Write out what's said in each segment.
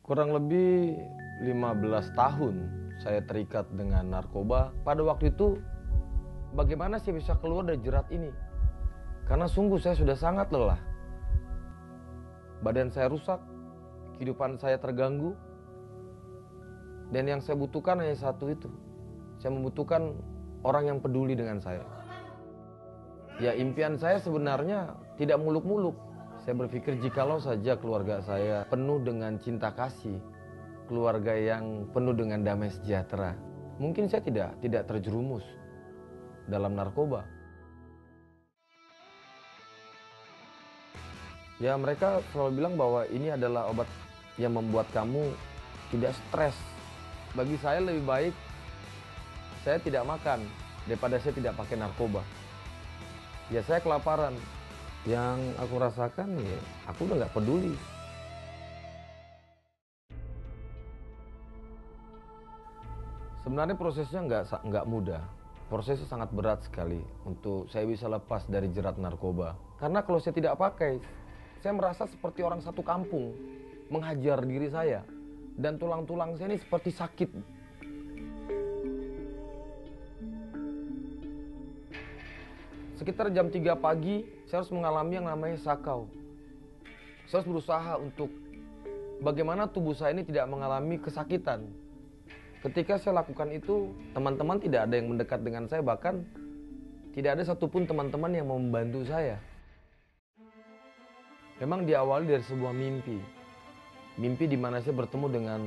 Kurang lebih 15 tahun saya terikat dengan narkoba. Pada waktu itu, bagaimana saya bisa keluar dari jerat ini? Karena sungguh saya sudah sangat lelah. Badan saya rusak, kehidupan saya terganggu. Dan yang saya butuhkan hanya satu itu. Saya membutuhkan orang yang peduli dengan saya. Ya, impian saya sebenarnya tidak muluk-muluk. Saya berpikir jikalau saja keluarga saya penuh dengan cinta kasih, keluarga yang penuh dengan damai sejahtera, mungkin saya tidak terjerumus dalam narkoba. Ya, mereka selalu bilang bahwa ini adalah obat yang membuat kamu tidak stres. Bagi saya lebih baik saya tidak makan daripada saya tidak pakai narkoba. Ya, saya kelaparan. Yang aku rasakan ya, aku udah nggak peduli. Sebenarnya prosesnya nggak mudah. Prosesnya sangat berat sekali untuk saya bisa lepas dari jerat narkoba. Karena kalau saya tidak pakai, saya merasa seperti orang satu kampung menghajar diri saya. Dan tulang-tulang saya ini seperti sakit. Sekitar jam 3 pagi, saya harus mengalami yang namanya sakau. Saya harus berusaha untuk bagaimana tubuh saya ini tidak mengalami kesakitan. Ketika saya lakukan itu, teman-teman tidak ada yang mendekat dengan saya, bahkan tidak ada satupun teman-teman yang mau membantu saya. Memang diawali dari sebuah mimpi. Mimpi di mana saya bertemu dengan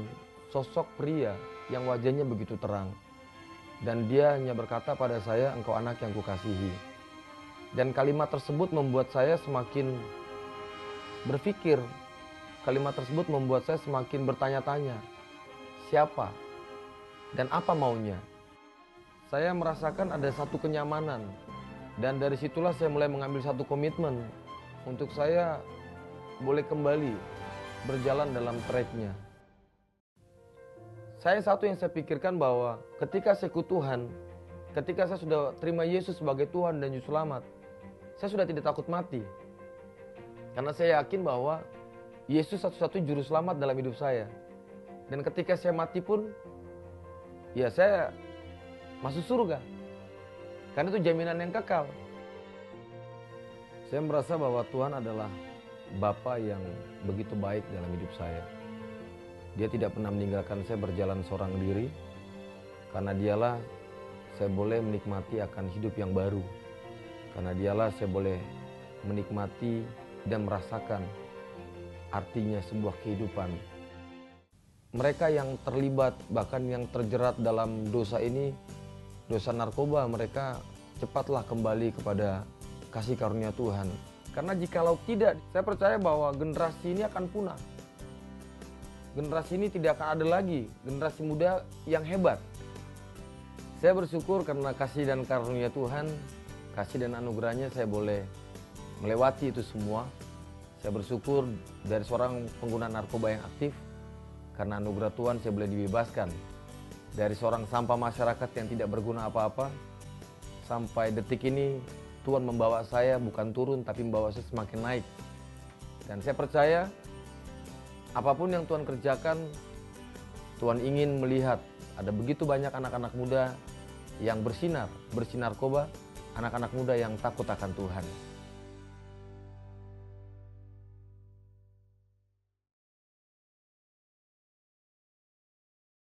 sosok pria yang wajahnya begitu terang. Dan dia hanya berkata pada saya, "Engkau anak yang kukasihi." Dan kalimat tersebut membuat saya semakin berpikir. Kalimat tersebut membuat saya semakin bertanya-tanya. Siapa? Dan apa maunya? Saya merasakan ada satu kenyamanan. Dan dari situlah saya mulai mengambil satu komitmen. Untuk saya boleh kembali berjalan dalam tracknya. Satu yang saya pikirkan bahwa ketika saya ikut Tuhan, ketika saya sudah terima Yesus sebagai Tuhan dan Juru Selamat, saya sudah tidak takut mati. Karena saya yakin bahwa Yesus satu-satunya Juru Selamat dalam hidup saya. Dan ketika saya mati pun, ya saya masuk surga. Karena itu jaminan yang kekal. Saya merasa bahwa Tuhan adalah Bapa yang begitu baik dalam hidup saya. Dia tidak pernah meninggalkan saya berjalan seorang diri. Karena dialah saya boleh menikmati akan hidup yang baru. Karena dialah saya boleh menikmati dan merasakan artinya sebuah kehidupan. Mereka yang terlibat, bahkan yang terjerat dalam dosa ini, dosa narkoba, mereka cepatlah kembali kepada kasih karunia Tuhan. Karena jikalau tidak, saya percaya bahwa generasi ini akan punah. Generasi ini tidak akan ada lagi generasi muda yang hebat. Saya bersyukur karena kasih dan karunia Tuhan, kasih dan anugerahnya saya boleh melewati itu semua. Saya bersyukur dari seorang pengguna narkoba yang aktif, karena anugerah Tuhan saya boleh dibebaskan. Dari seorang sampah masyarakat yang tidak berguna apa-apa, sampai detik ini Tuhan membawa saya bukan turun tapi membawa saya semakin naik. Dan saya percaya apapun yang Tuhan kerjakan, Tuhan ingin melihat ada begitu banyak anak-anak muda yang bersinar narkoba, anak-anak muda yang takut akan Tuhan.